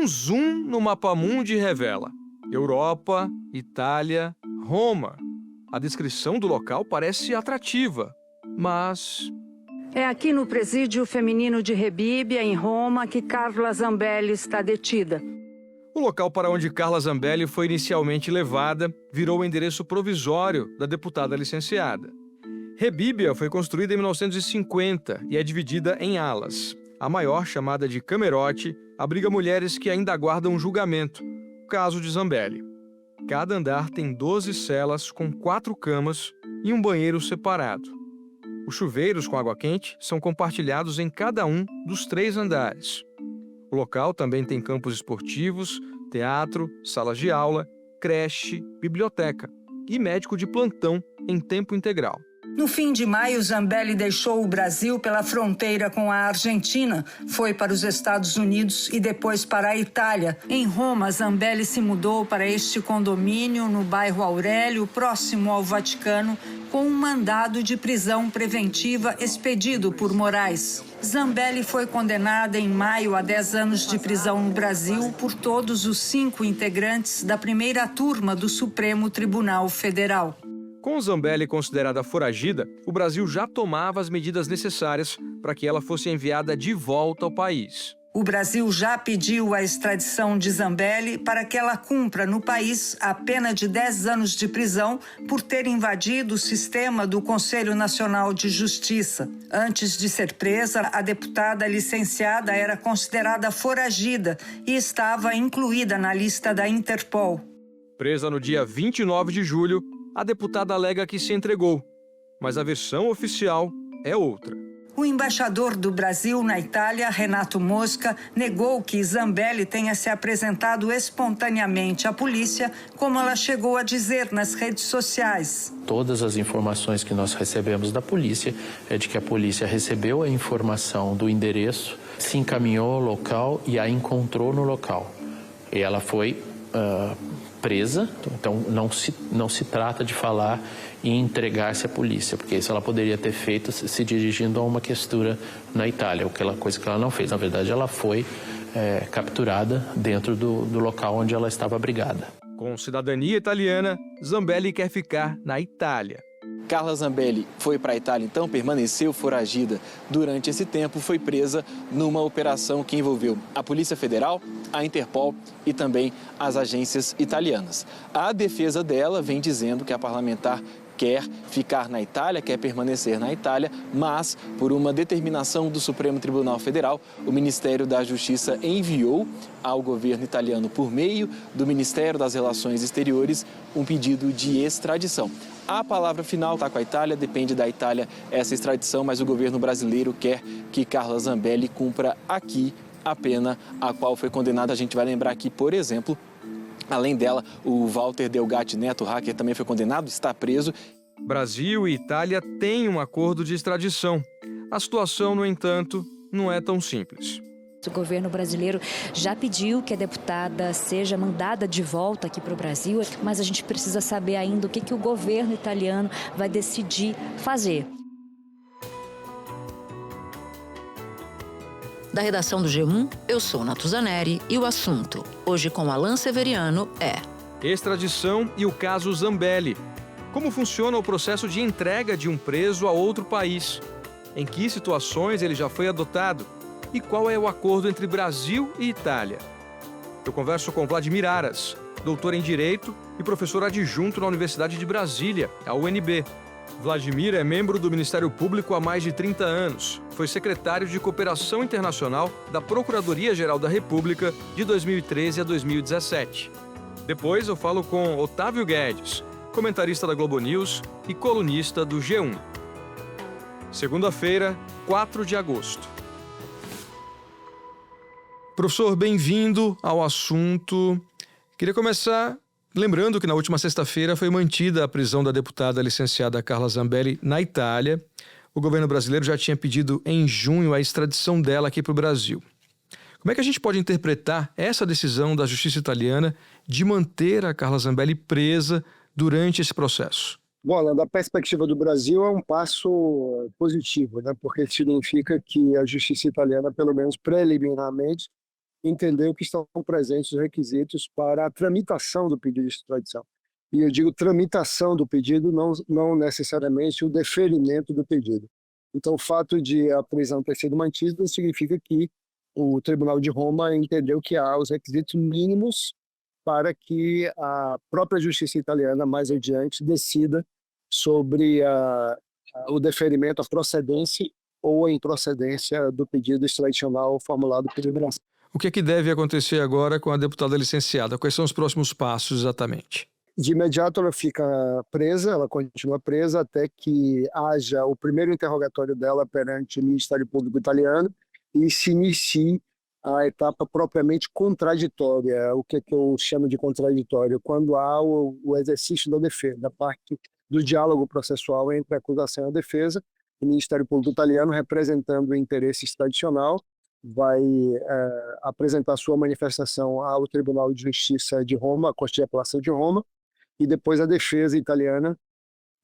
Um zoom no Mapamundi revela: Europa, Itália, Roma. A descrição do local parece atrativa, mas... É aqui no presídio feminino de Rebibbia, em Roma, que Carla Zambelli está detida. O local para onde Carla Zambelli foi inicialmente levada virou o endereço provisório da deputada licenciada. Rebibbia foi construída em 1950 e é dividida em alas. A maior, chamada de Camerote, abriga mulheres que ainda aguardam julgamento, o caso de Zambelli. Cada andar tem 12 celas com 4 camas e um banheiro separado. Os chuveiros com água quente são compartilhados em cada um dos 3 andares. O local também tem campos esportivos, teatro, salas de aula, creche, biblioteca e médico de plantão em tempo integral. No fim de maio, Zambelli deixou o Brasil pela fronteira com a Argentina, foi para os Estados Unidos e depois para a Itália. Em Roma, Zambelli se mudou para este condomínio no bairro Aurélio, próximo ao Vaticano, com um mandado de prisão preventiva expedido por Moraes. Zambelli foi condenada em maio a 10 anos de prisão no Brasil por todos os 5 integrantes da primeira turma do Supremo Tribunal Federal. Com Zambelli considerada foragida, o Brasil já tomava as medidas necessárias para que ela fosse enviada de volta ao país. O Brasil já pediu a extradição de Zambelli para que ela cumpra no país a pena de 10 anos de prisão por ter invadido o sistema do Conselho Nacional de Justiça. Antes de ser presa, a deputada licenciada era considerada foragida e estava incluída na lista da Interpol. Presa no dia 29 de julho, a deputada alega que se entregou, mas a versão oficial é outra. O embaixador do Brasil na Itália, Renato Mosca, negou que Zambelli tenha se apresentado espontaneamente à polícia, como ela chegou a dizer nas redes sociais. Todas as informações que nós recebemos da polícia é de que a polícia recebeu a informação do endereço, se encaminhou ao local e a encontrou no local. E ela foi presa, então não se trata de falar e entregar-se à polícia, porque isso ela poderia ter feito se dirigindo a uma questura na Itália, coisa que ela não fez. Na verdade, ela foi capturada dentro do local onde ela estava abrigada. Com cidadania italiana, Zambelli quer ficar na Itália. Carla Zambelli foi para a Itália, então permaneceu foragida. Durante esse tempo, foi presa numa operação que envolveu a Polícia Federal, a Interpol e também as agências italianas. A defesa dela vem dizendo que a parlamentar quer ficar na Itália, quer permanecer na Itália, mas, por uma determinação do Supremo Tribunal Federal, o Ministério da Justiça enviou ao governo italiano, por meio do Ministério das Relações Exteriores, um pedido de extradição. A palavra final está com a Itália, depende da Itália essa extradição, mas o governo brasileiro quer que Carla Zambelli cumpra aqui a pena a qual foi condenada. A gente vai lembrar aqui, por exemplo, além dela, o Walter Delgatti Neto, hacker, também foi condenado, está preso. Brasil e Itália têm um acordo de extradição. A situação, no entanto, não é tão simples. O governo brasileiro já pediu que a deputada seja mandada de volta aqui para o Brasil, mas a gente precisa saber ainda o que o governo italiano vai decidir fazer. Da redação do G1, eu sou Natuzaneri e o assunto, hoje com Alan Severiano, é... Extradição e o caso Zambelli. Como funciona o processo de entrega de um preso a outro país? Em que situações ele já foi adotado? E qual é o acordo entre Brasil e Itália? Eu converso com Vladimir Aras, doutor em Direito e professor adjunto na Universidade de Brasília, a UNB. Vladimir é membro do Ministério Público há mais de 30 anos. Foi secretário de Cooperação Internacional da Procuradoria-Geral da República de 2013 a 2017. Depois eu falo com Otávio Guedes, comentarista da Globo News e colunista do G1. Segunda-feira, 4 de agosto. Professor, bem-vindo ao assunto. Queria começar lembrando que na última sexta-feira foi mantida a prisão da deputada licenciada Carla Zambelli na Itália. O governo brasileiro já tinha pedido em junho a extradição dela aqui para o Brasil. Como é que a gente pode interpretar essa decisão da justiça italiana de manter a Carla Zambelli presa durante esse processo? Bom, da perspectiva do Brasil é um passo positivo, né? Porque significa que a justiça italiana, pelo menos preliminarmente, entendeu que estão presentes os requisitos para a tramitação do pedido de extradição. E eu digo tramitação do pedido, não necessariamente o deferimento do pedido. Então, o fato de a prisão ter sido mantida significa que o Tribunal de Roma entendeu que há os requisitos mínimos para que a própria justiça italiana, mais adiante, decida sobre o deferimento, a procedência ou a improcedência do pedido extradicional formulado pelo Brasil. O que é que deve acontecer agora com a deputada licenciada? Quais são os próximos passos exatamente? De imediato ela fica presa, ela continua presa até que haja o primeiro interrogatório dela perante o Ministério Público italiano e se inicie a etapa propriamente contraditória. O que eu chamo de contraditório? Quando há o exercício da defesa, da parte do diálogo processual entre a acusação e a defesa, o Ministério Público italiano, representando o interesse extradicional, vai apresentar sua manifestação ao Tribunal de Justiça de Roma, à Corte de Apelação de Roma, e depois a defesa italiana,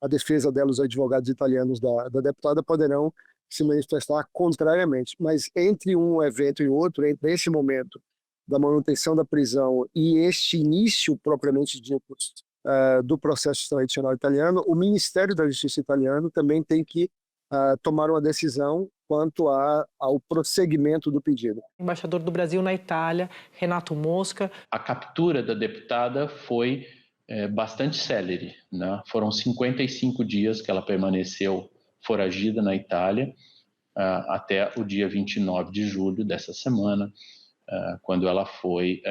a defesa dela, os advogados italianos da deputada, poderão se manifestar contrariamente. Mas entre um evento e outro, entre esse momento da manutenção da prisão e este início propriamente dito do processo extradicional italiano, o Ministério da Justiça italiano também tem que tomar uma decisão quanto ao prosseguimento do pedido. Embaixador do Brasil na Itália, Renato Mosca. A captura da deputada foi bastante célere, né? Foram 55 dias que ela permaneceu foragida na Itália, até o dia 29 de julho dessa semana, quando ela foi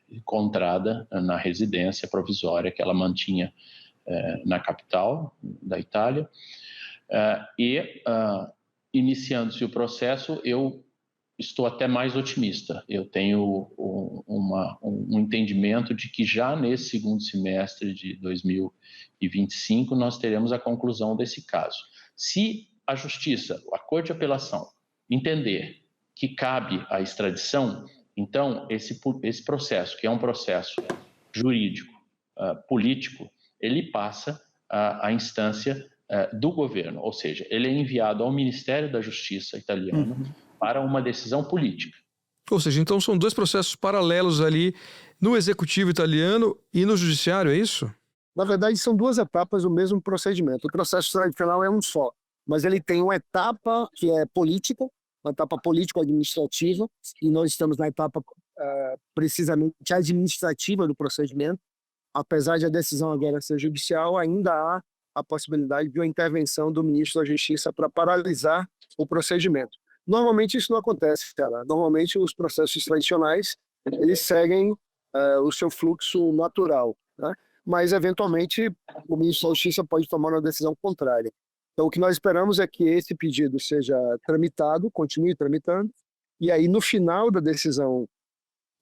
encontrada na residência provisória que ela mantinha na capital da Itália. Iniciando-se o processo, eu estou até mais otimista. Eu tenho um entendimento de que já nesse segundo semestre de 2025 nós teremos a conclusão desse caso. Se a Justiça, a Corte de Apelação, entender que cabe a extradição, então esse processo, que é um processo jurídico, político, ele passa à instância do governo, ou seja, ele é enviado ao Ministério da Justiça italiano para uma decisão política. Ou seja, então são dois processos paralelos ali no executivo italiano e no judiciário, é isso? Na verdade, são duas etapas do mesmo procedimento. O processo extradicional é um só, mas ele tem uma etapa que é política, uma etapa político-administrativa, e nós estamos na etapa precisamente administrativa do procedimento. Apesar de a decisão agora ser judicial, ainda há a possibilidade de uma intervenção do ministro da Justiça para paralisar o procedimento. Normalmente isso não acontece, cara. Normalmente os processos tradicionais eles seguem o seu fluxo natural, né? Mas eventualmente o ministro da Justiça pode tomar uma decisão contrária. Então o que nós esperamos é que esse pedido seja tramitado, continue tramitando, e aí no final da decisão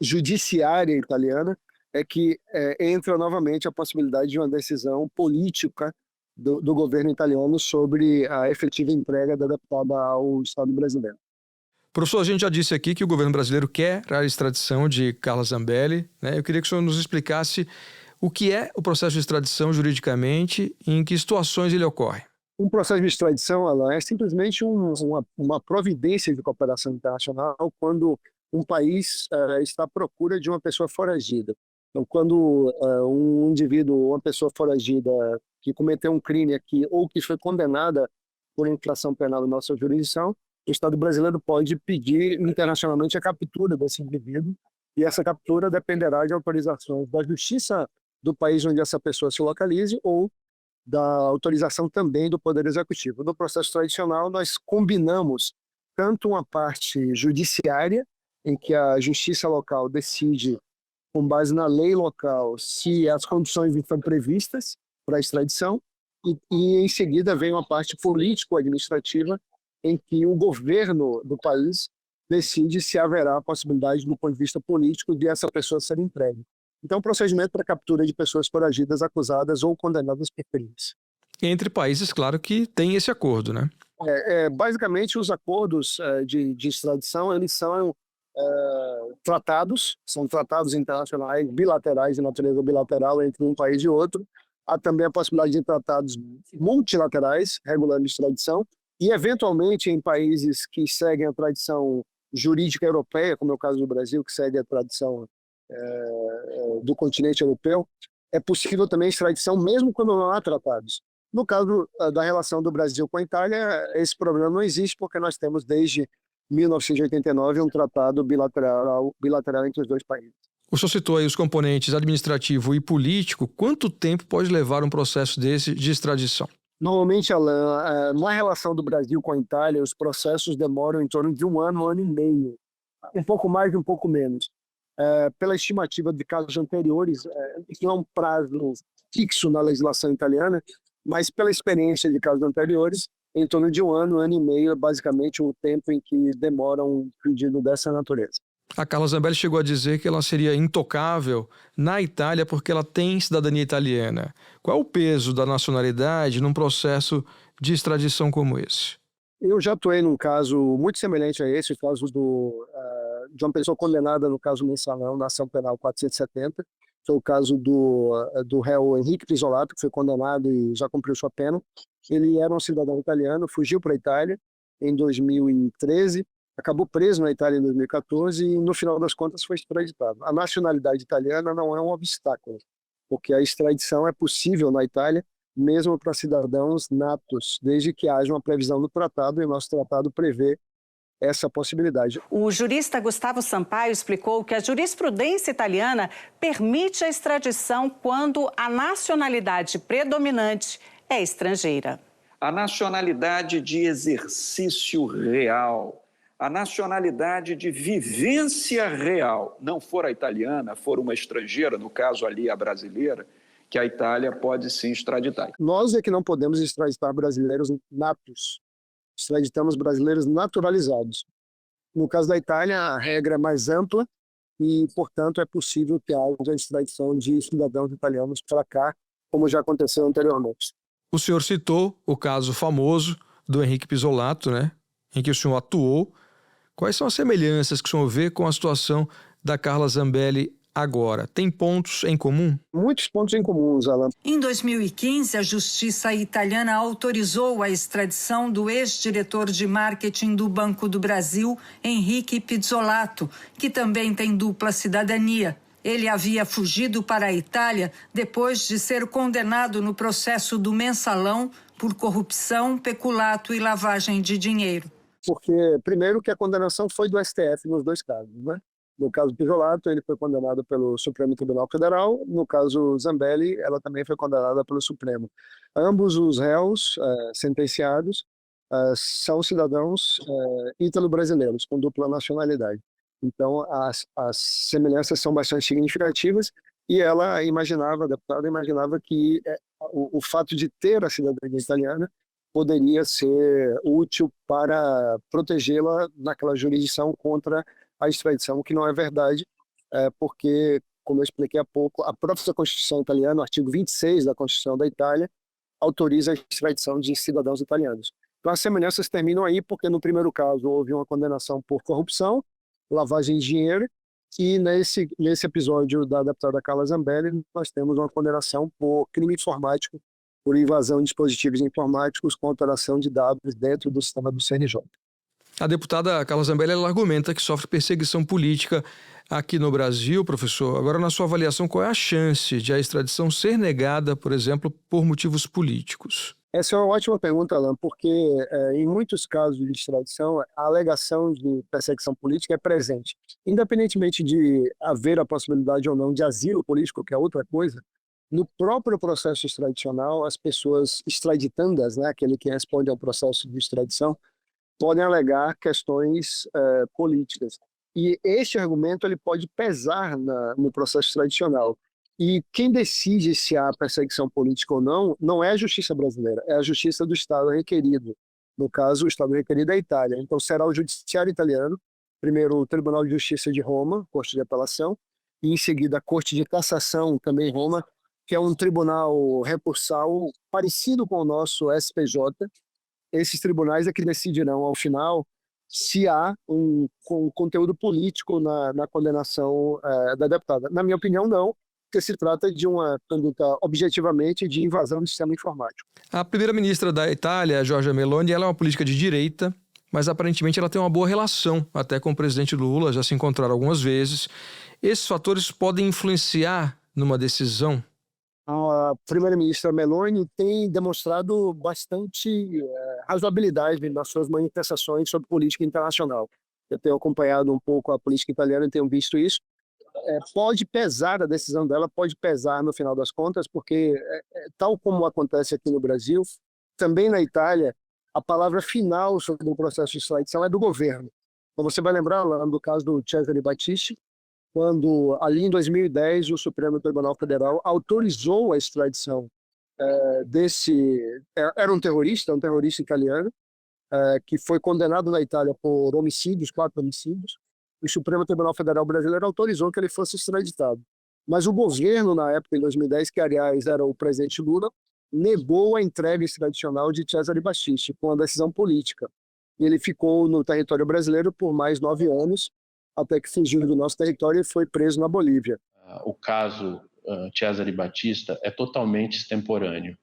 judiciária italiana é que entra novamente a possibilidade de uma decisão política do governo italiano sobre a efetiva entrega da deputada ao Estado brasileiro. Professor, a gente já disse aqui que o governo brasileiro quer a extradição de Carla Zambelli, né? Eu queria que o senhor nos explicasse o que é o processo de extradição juridicamente e em que situações ele ocorre. Um processo de extradição, Alan, é simplesmente uma providência de cooperação internacional quando um país está à procura de uma pessoa foragida. Então, quando um indivíduo, uma pessoa foragida que cometeu um crime aqui ou que foi condenada por infração penal na nossa jurisdição, o Estado brasileiro pode pedir internacionalmente a captura desse indivíduo e essa captura dependerá de autorizações da justiça do país onde essa pessoa se localize ou da autorização também do Poder Executivo. No processo tradicional, nós combinamos tanto uma parte judiciária, em que a justiça local decide, com base na lei local, se as condições estão previstas para a extradição, e em seguida vem uma parte político-administrativa, em que o governo do país decide se haverá a possibilidade, do ponto de vista político, de essa pessoa ser entregue. Então, procedimento para captura de pessoas foragidas, acusadas ou condenadas por crimes. Entre países, claro que tem esse acordo, né? Basicamente, os acordos de extradição, eles são são tratados internacionais bilaterais, de natureza bilateral, entre um país e outro. Há também a possibilidade de tratados multilaterais, regulando extradição, e, eventualmente, em países que seguem a tradição jurídica europeia, como é o caso do Brasil, que segue a tradição do continente europeu, é possível também extradição mesmo quando não há tratados. No caso da relação do Brasil com a Itália, esse problema não existe porque nós temos desde 1989 um tratado bilateral entre os dois países. O senhor citou aí os componentes administrativo e político. Quanto tempo pode levar um processo desse de extradição? Normalmente, Alan, na relação do Brasil com a Itália, os processos demoram em torno de um ano e meio. Um pouco mais e um pouco menos. Pela estimativa de casos anteriores, não é um prazo fixo na legislação italiana, mas pela experiência de casos anteriores, em torno de um ano e meio, é basicamente o tempo em que demora um pedido dessa natureza. A Carla Zambelli chegou a dizer que ela seria intocável na Itália porque ela tem cidadania italiana. Qual é o peso da nacionalidade num processo de extradição como esse? Eu já atuei num caso muito semelhante a esse, o caso de uma pessoa condenada no caso Mensalão, na ação penal 470. Foi o caso do réu Henrique Pisolato, que foi condenado e já cumpriu sua pena. Ele era um cidadão italiano, fugiu para a Itália em 2013, acabou preso na Itália em 2014 e, no final das contas, foi extraditado. A nacionalidade italiana não é um obstáculo, porque a extradição é possível na Itália, mesmo para cidadãos natos, desde que haja uma previsão no tratado, e o nosso tratado prevê essa possibilidade. O jurista Gustavo Sampaio explicou que a jurisprudência italiana permite a extradição quando a nacionalidade predominante é estrangeira. A nacionalidade de exercício real, a nacionalidade de vivência real, não for a italiana, for uma estrangeira, no caso ali a brasileira, que a Itália pode sim extraditar. Nós é que não podemos extraditar brasileiros natos. Extraditamos brasileiros naturalizados. No caso da Itália, a regra é mais ampla e, portanto, é possível que haja a extradição de cidadãos italianos para cá, como já aconteceu anteriormente. O senhor citou o caso famoso do Henrique Pisolato, né, em que o senhor atuou. Quais são as semelhanças que o senhor vê com a situação da Carla Zambelli agora? Tem pontos em comum? Muitos pontos em comum, Alan. Em 2015, a justiça italiana autorizou a extradição do ex-diretor de marketing do Banco do Brasil, Henrique Pizzolato, que também tem dupla cidadania. Ele havia fugido para a Itália depois de ser condenado no processo do Mensalão por corrupção, peculato e lavagem de dinheiro. Porque, primeiro, que a condenação foi do STF nos dois casos, né? No caso Pisolato, ele foi condenado pelo Supremo Tribunal Federal. No caso Zambelli, ela também foi condenada pelo Supremo. Ambos os réus sentenciados são cidadãos ítalo-brasileiros, com dupla nacionalidade. Então, as semelhanças são bastante significativas e ela imaginava, a deputada imaginava que o fato de ter a cidadania italiana poderia ser útil para protegê-la naquela jurisdição contra a extradição, que não é verdade, porque, como eu expliquei há pouco, a própria Constituição italiana, o artigo 26 da Constituição da Itália, autoriza a extradição de cidadãos italianos. Então, as semelhanças terminam aí, porque no primeiro caso houve uma condenação por corrupção, lavagem de dinheiro, e nesse episódio da deputada Carla Zambelli, nós temos uma condenação por crime informático, por invasão de dispositivos informáticos com alteração de dados dentro do sistema do CNJ. A deputada Carla Zambelli ela argumenta que sofre perseguição política aqui no Brasil, professor. Agora, na sua avaliação, qual é a chance de a extradição ser negada, por exemplo, por motivos políticos? Essa é uma ótima pergunta, Alan, porque em muitos casos de extradição, a alegação de perseguição política é presente. Independentemente de haver a possibilidade ou não de asilo político, que é outra coisa, no próprio processo extradicional, as pessoas extraditandas, né, aquele que responde ao processo de extradição, podem alegar questões políticas. E este argumento ele pode pesar no processo tradicional. E quem decide se há perseguição política ou não é a justiça brasileira, é a justiça do Estado requerido. No caso, o Estado requerido é a Itália. Então, será o judiciário italiano, primeiro o Tribunal de Justiça de Roma, Corte de Apelação, e em seguida a Corte de Cassação, também em Roma, que é um tribunal recursal parecido com o nosso SPJ. Esses tribunais é que decidirão, ao final, se há um conteúdo político na condenação da deputada. Na minha opinião, não, porque se trata de uma conduta objetivamente de invasão do sistema informático. A primeira-ministra da Itália, Giorgia Meloni, ela é uma política de direita, mas aparentemente ela tem uma boa relação até com o presidente Lula, já se encontraram algumas vezes. Esses fatores podem influenciar numa decisão? A primeira-ministra Meloni tem demonstrado bastante razoabilidade nas suas manifestações sobre política internacional. Eu tenho acompanhado um pouco a política italiana e tenho visto isso. Pode pesar, a decisão dela pode pesar no final das contas, porque, tal como acontece aqui no Brasil, também na Itália, a palavra final sobre o processo de extradição é do governo. Então, você vai lembrar lá do caso do Cesare Battisti, quando ali em 2010 o Supremo Tribunal Federal autorizou a extradição era um terrorista italiano, que foi condenado na Itália por 4 homicídios. O Supremo Tribunal Federal brasileiro autorizou que ele fosse extraditado. Mas o governo, na época, em 2010, que aliás era o presidente Lula, negou a entrega extradicional de Cesare Battisti com a decisão política. E ele ficou no território brasileiro por mais 9 anos, até que fugiu do nosso território e foi preso na Bolívia. O caso Cesare Battisti é totalmente extemporâneo.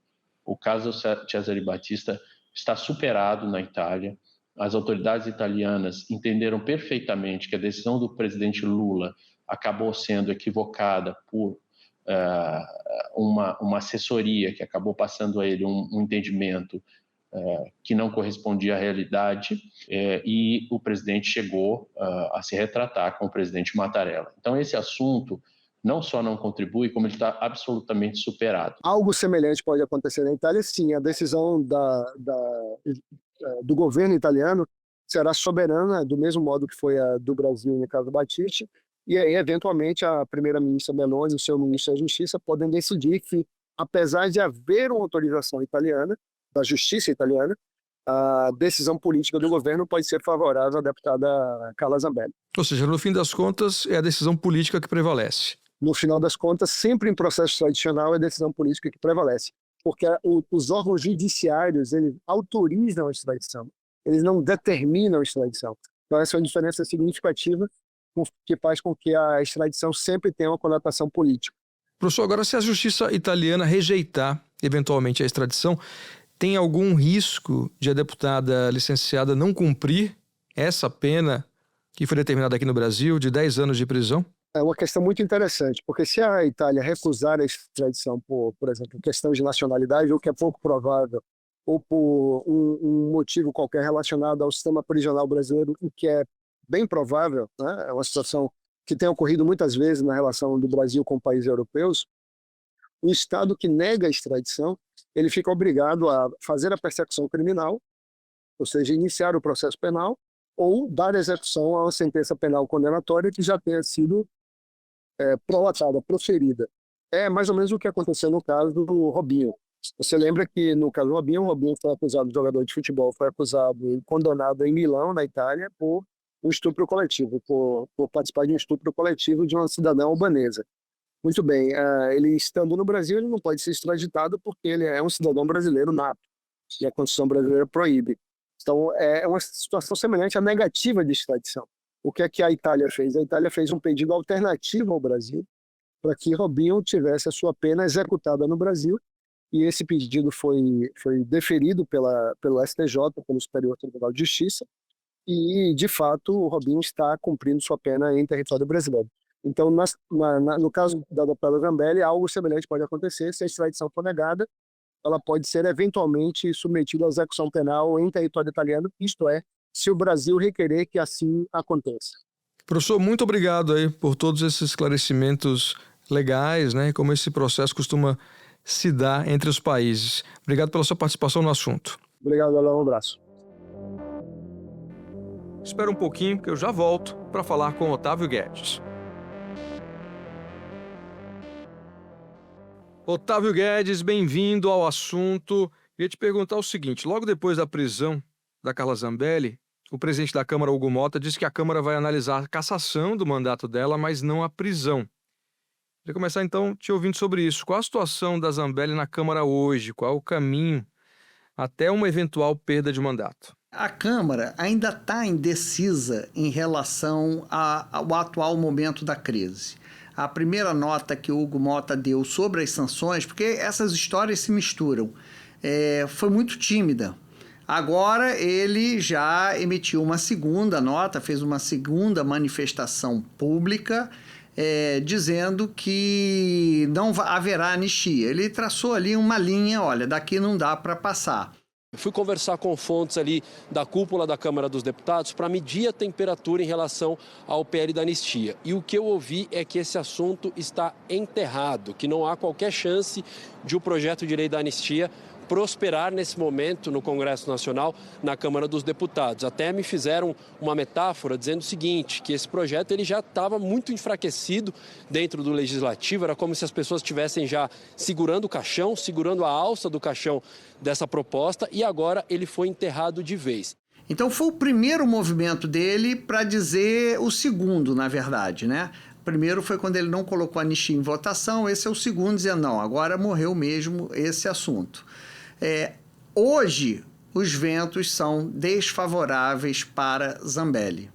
O caso Cesare Battisti está superado na Itália. As autoridades italianas entenderam perfeitamente que a decisão do presidente Lula acabou sendo equivocada por uma assessoria que acabou passando a ele um entendimento que não correspondia à realidade, e o presidente chegou a se retratar com o presidente Mattarella. Então, esse assunto não só não contribui, como ele está absolutamente superado. Algo semelhante pode acontecer na Itália, sim. A decisão do governo italiano será soberana, do mesmo modo que foi a do Brasil no caso do Battisti, e aí, eventualmente, a primeira-ministra Meloni e o seu ministro da Justiça podem decidir que, apesar de haver uma autorização italiana, da Justiça italiana, a decisão política do governo pode ser favorável à deputada Carla Zambelli. Ou seja, no fim das contas, é a decisão política que prevalece. No final das contas, sempre em processo tradicional, é a decisão política que prevalece. Porque os órgãos judiciários, eles autorizam a extradição, eles não determinam a extradição. Então, essa é uma diferença significativa que faz com que a extradição sempre tenha uma conotação política. Professor, agora, se a justiça italiana rejeitar, eventualmente, a extradição, tem algum risco de a deputada licenciada não cumprir essa pena que foi determinada aqui no Brasil, de 10 anos de prisão? É uma questão muito interessante, porque se a Itália recusar a extradição por exemplo, questão de nacionalidade, o que é pouco provável, ou por um motivo qualquer relacionado ao sistema prisional brasileiro, o que é bem provável, né? É uma situação que tem ocorrido muitas vezes na relação do Brasil com países europeus, o Estado que nega a extradição, ele fica obrigado a fazer a persecução criminal, ou seja, iniciar o processo penal, ou dar execução a uma sentença penal condenatória que já tenha sido prolatada, proferida. É mais ou menos o que aconteceu no caso do Robinho. Você lembra que no caso do Robinho, o Robinho foi acusado, o jogador de futebol foi acusado e condenado em Milão, na Itália, por um estupro coletivo, por participar de um estupro coletivo de uma cidadã albanesa. Muito bem, ele estando no Brasil, ele não pode ser extraditado porque ele é um cidadão brasileiro nato, e a Constituição brasileira proíbe. Então, é uma situação semelhante à negativa de extradição. O que é que a Itália fez? A Itália fez um pedido alternativo ao Brasil para que Robinho tivesse a sua pena executada no Brasil, e esse pedido foi deferido pelo STJ, pelo Superior Tribunal de Justiça, e, de fato, o Robinho está cumprindo sua pena em território brasileiro. Então, no caso da deputada Zambelli, algo semelhante pode acontecer. Se a extradição for negada, ela pode ser eventualmente submetida à execução penal em território italiano, isto é, se o Brasil requerer que assim aconteça. Professor, muito obrigado aí por todos esses esclarecimentos legais, né, e como esse processo costuma se dar entre os países. Obrigado pela sua participação no assunto. Obrigado, Alain. Um abraço. Espera um pouquinho que eu já volto para falar com Otávio Guedes. Otávio Guedes, bem-vindo ao assunto. Queria te perguntar o seguinte: logo depois da prisão da Carla Zambelli, o presidente da Câmara, Hugo Motta, disse que a Câmara vai analisar a cassação do mandato dela, mas não a prisão. Queria começar então te ouvindo sobre isso. Qual a situação da Zambelli na Câmara hoje? Qual é o caminho até uma eventual perda de mandato? A Câmara ainda está indecisa em relação ao atual momento da crise. A primeira nota que o Hugo Motta deu sobre as sanções, porque essas histórias se misturam, foi muito tímida. Agora ele já emitiu uma segunda nota, fez uma segunda manifestação pública, dizendo que não haverá anistia. Ele traçou ali uma linha, olha, daqui não dá para passar. Fui conversar com fontes ali da cúpula da Câmara dos Deputados para medir a temperatura em relação ao PL da anistia. E o que eu ouvi é que esse assunto está enterrado, que não há qualquer chance de o projeto de lei da anistia prosperar nesse momento no Congresso Nacional, na Câmara dos Deputados. Até me fizeram uma metáfora dizendo o seguinte, que esse projeto ele já estava muito enfraquecido dentro do Legislativo, era como se as pessoas estivessem já segurando o caixão, segurando a alça do caixão dessa proposta, e agora ele foi enterrado de vez. Então foi o primeiro movimento dele para dizer o segundo, na verdade, né? O primeiro foi quando ele não colocou a anistia em votação, esse é o segundo, dizendo não, agora morreu mesmo esse assunto. Hoje, os ventos são desfavoráveis para Zambelli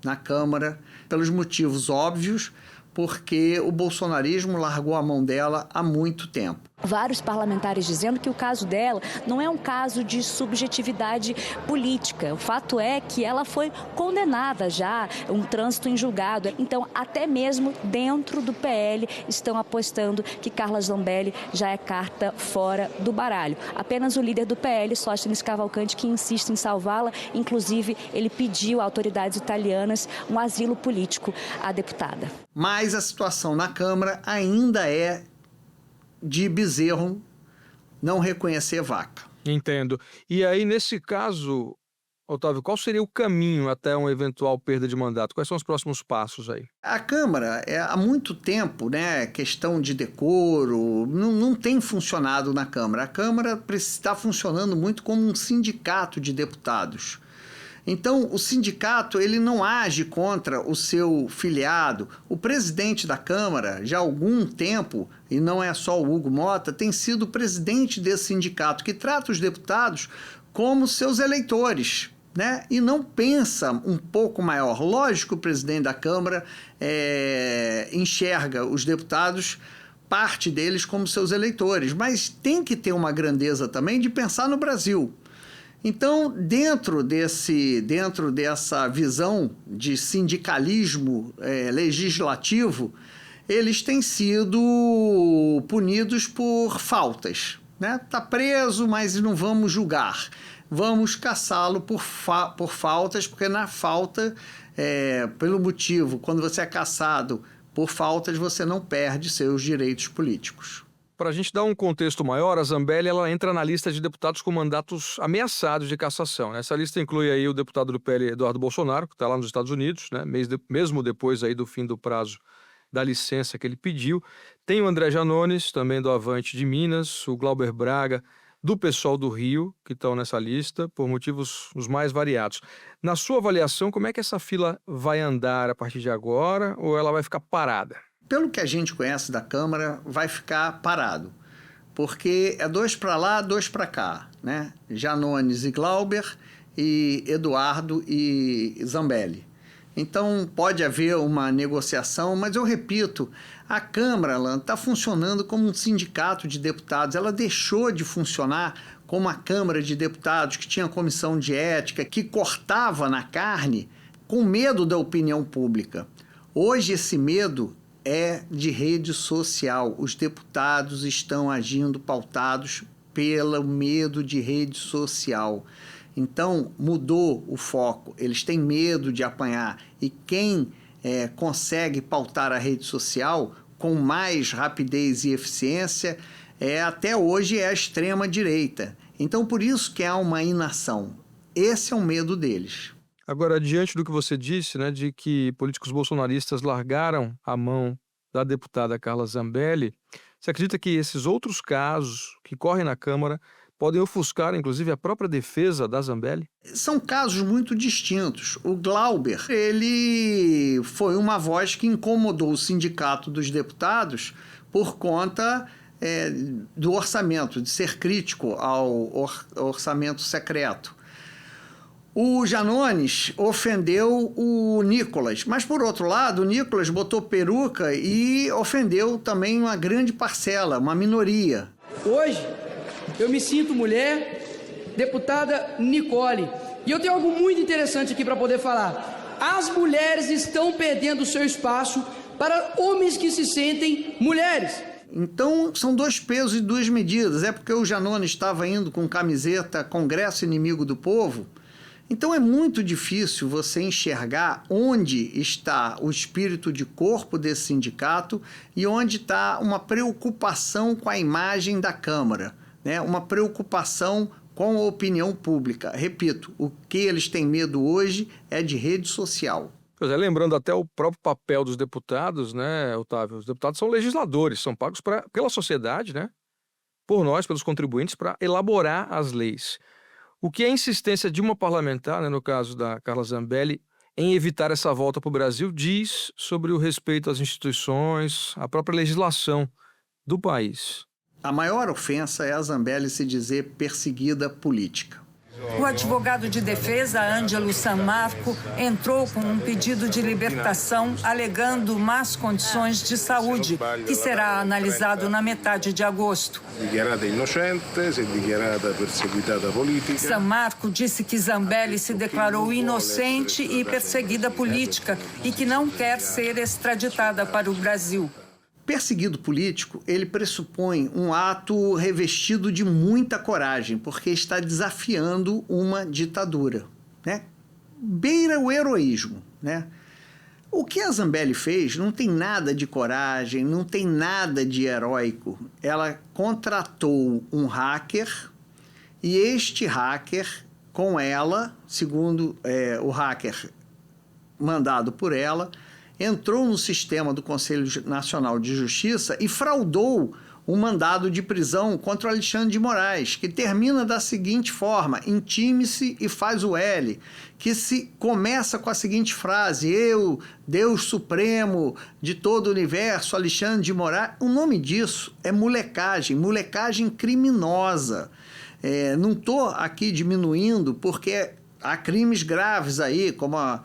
na Câmara, pelos motivos óbvios, porque o bolsonarismo largou a mão dela há muito tempo. Vários parlamentares dizendo que o caso dela não é um caso de subjetividade política. O fato é que ela foi condenada já, um trânsito em julgado. Então, até mesmo dentro do PL, estão apostando que Carla Zambelli já é carta fora do baralho. Apenas o líder do PL, Sóstenes Cavalcanti, que insiste em salvá-la. Inclusive, ele pediu a autoridades italianas um asilo político à deputada. Mas a situação na Câmara ainda é de bezerro não reconhecer vaca. Entendo. E aí, nesse caso, Otávio, qual seria o caminho até uma eventual perda de mandato? Quais são os próximos passos aí? A Câmara, há muito tempo, né, questão de decoro, não tem funcionado na Câmara. A Câmara está funcionando muito como um sindicato de deputados. Então, o sindicato ele não age contra o seu filiado. O presidente da Câmara, já há algum tempo, e não é só o Hugo Mota, tem sido o presidente desse sindicato, que trata os deputados como seus eleitores, né? E não pensa um pouco maior. Lógico que o presidente da Câmara enxerga os deputados, parte deles, como seus eleitores, mas tem que ter uma grandeza também de pensar no Brasil. Então, dentro dessa visão de sindicalismo legislativo, eles têm sido punidos por faltas, né? Tá preso, mas não vamos julgar. Vamos caçá-lo por faltas, porque na falta, pelo motivo, quando você é caçado por faltas, você não perde seus direitos políticos. Para a gente dar um contexto maior, a Zambelli ela entra na lista de deputados com mandatos ameaçados de cassação. Essa lista inclui aí o deputado do PL, Eduardo Bolsonaro, que está lá nos Estados Unidos, né? Mesmo depois aí do fim do prazo da licença que ele pediu. Tem o André Janones, também do Avante de Minas, o Glauber Braga, do PSOL do Rio, que estão nessa lista, por motivos os mais variados. Na sua avaliação, como é que essa fila vai andar a partir de agora, ou ela vai ficar parada? Pelo que a gente conhece da Câmara, vai ficar parado, porque é 2 para lá, 2 para cá, né? Janones e Glauber, e Eduardo e Zambelli. Então, pode haver uma negociação, mas eu repito, a Câmara está funcionando como um sindicato de deputados. Ela deixou de funcionar como a Câmara de Deputados, que tinha comissão de ética, que cortava na carne com medo da opinião pública. Hoje, esse medo é de rede social. Os deputados estão agindo pautados pelo medo de rede social. Então, mudou o foco. Eles têm medo de apanhar. E quem consegue pautar a rede social com mais rapidez e eficiência, até hoje é a extrema-direita. Então, por isso que há uma inação. Esse é o medo deles. Agora, diante do que você disse, né, de que políticos bolsonaristas largaram a mão da deputada Carla Zambelli, você acredita que esses outros casos que correm na Câmara podem ofuscar, inclusive, a própria defesa da Zambelli? São casos muito distintos. O Glauber, ele foi uma voz que incomodou o sindicato dos deputados por conta do orçamento, de ser crítico ao orçamento secreto. O Janones ofendeu o Nicolas, mas, por outro lado, o Nicolas botou peruca e ofendeu também uma grande parcela, uma minoria. Hoje, eu me sinto mulher deputada Nicole. E eu tenho algo muito interessante aqui para poder falar. As mulheres estão perdendo o seu espaço para homens que se sentem mulheres. Então, são dois pesos e duas medidas. É porque o Janone estava indo com camiseta Congresso Inimigo do Povo. Então, é muito difícil você enxergar onde está o espírito de corpo desse sindicato e onde está uma preocupação com a imagem da Câmara, né? Uma preocupação com a opinião pública. Repito, o que eles têm medo hoje é de rede social. Pois é, lembrando até o próprio papel dos deputados, né, Otávio? Os deputados são legisladores, são pagos pela sociedade, né? Por nós, pelos contribuintes, para elaborar as leis. O que é a insistência de uma parlamentar, né, no caso da Carla Zambelli, em evitar essa volta para o Brasil, diz sobre o respeito às instituições, à própria legislação do país. A maior ofensa é a Zambelli se dizer perseguida política. O advogado de defesa, Ângelo Sammarco, entrou com um pedido de libertação alegando más condições de saúde, que será analisado na metade de agosto. Sammarco disse que Zambelli se declarou inocente e perseguida política e que não quer ser extraditada para o Brasil. Perseguido político, ele pressupõe um ato revestido de muita coragem, porque está desafiando uma ditadura, né? Beira o heroísmo, né? O que a Zambelli fez não tem nada de coragem, não tem nada de heróico. Ela contratou um hacker e este hacker, com ela, segundo o hacker mandado por ela, entrou no sistema do Conselho Nacional de Justiça e fraudou um mandado de prisão contra o Alexandre de Moraes, que termina da seguinte forma: intime-se e faz o L, que se começa com a seguinte frase: eu, Deus Supremo de todo o universo, Alexandre de Moraes. O nome disso é molecagem criminosa. Não estou aqui diminuindo, porque há crimes graves aí, como a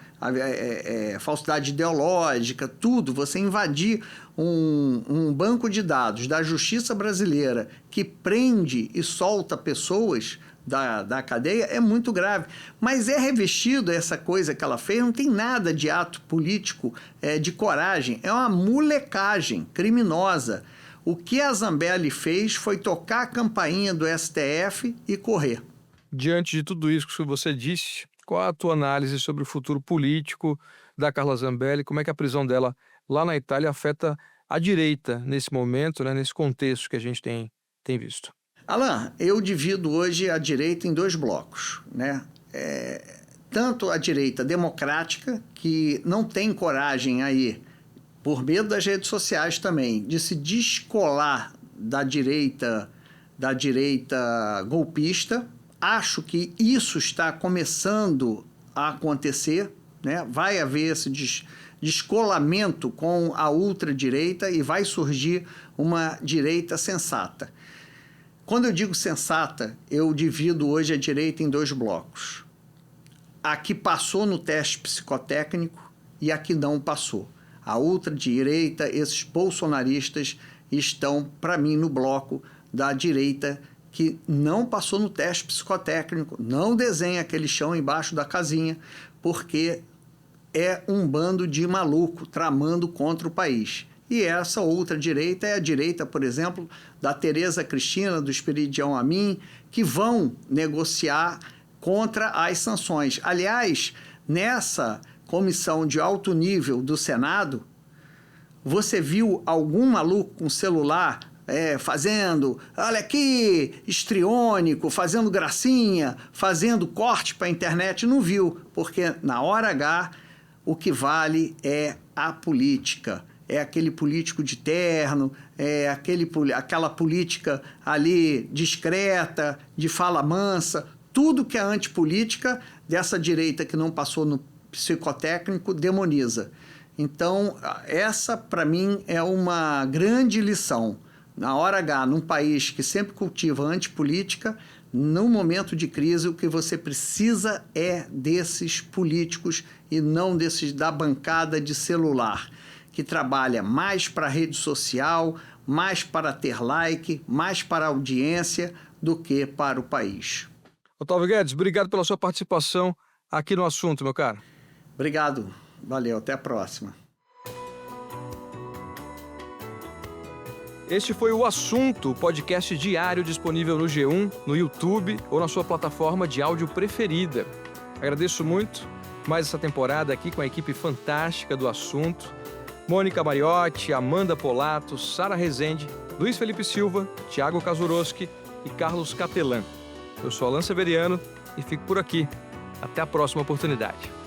falsidade ideológica, tudo. Você invadir um banco de dados da Justiça brasileira que prende e solta pessoas da cadeia é muito grave. Mas é revestido, essa coisa que ela fez, não tem nada de ato político, de coragem. É uma molecagem criminosa. O que a Zambelli fez foi tocar a campainha do STF e correr. Diante de tudo isso que você disse, qual a tua análise sobre o futuro político da Carla Zambelli? Como é que a prisão dela lá na Itália afeta a direita nesse momento, né, nesse contexto que a gente tem visto? Alain, eu divido hoje a direita em dois blocos, né? Tanto a direita democrática, que não tem coragem aí, por medo das redes sociais também, de se descolar da direita golpista. Acho que isso está começando a acontecer, né? Vai haver esse descolamento com a ultradireita e vai surgir uma direita sensata. Quando eu digo sensata, eu divido hoje a direita em dois blocos. A que passou no teste psicotécnico e a que não passou. A ultradireita, esses bolsonaristas, estão, para mim, no bloco da direita que não passou no teste psicotécnico, não desenha aquele chão embaixo da casinha, porque é um bando de maluco tramando contra o país. E essa outra direita é a direita, por exemplo, da Tereza Cristina, do Esperidião Amin, que vão negociar contra as sanções. Aliás, nessa comissão de alto nível do Senado, você viu algum maluco com celular fazendo, olha aqui, histriônico, fazendo gracinha, fazendo corte para a internet? Não viu, porque na hora H o que vale é a política. É aquele político de terno, aquela política ali discreta, de fala mansa, tudo que é antipolítica dessa direita que não passou no psicotécnico demoniza. Então, essa para mim é uma grande lição. Na hora H, num país que sempre cultiva antipolítica, no momento de crise, o que você precisa é desses políticos e não desses da bancada de celular, que trabalha mais para a rede social, mais para ter like, mais para a audiência do que para o país. Otávio Guedes, obrigado pela sua participação aqui no assunto, meu caro. Obrigado. Valeu. Até a próxima. Este foi o Assunto, podcast diário disponível no G1, no YouTube ou na sua plataforma de áudio preferida. Agradeço muito mais essa temporada aqui com a equipe fantástica do Assunto. Mônica Mariotti, Amanda Polato, Sara Rezende, Luiz Felipe Silva, Thiago Kazuroski e Carlos Catelan. Eu sou Alan Severiano e fico por aqui. Até a próxima oportunidade.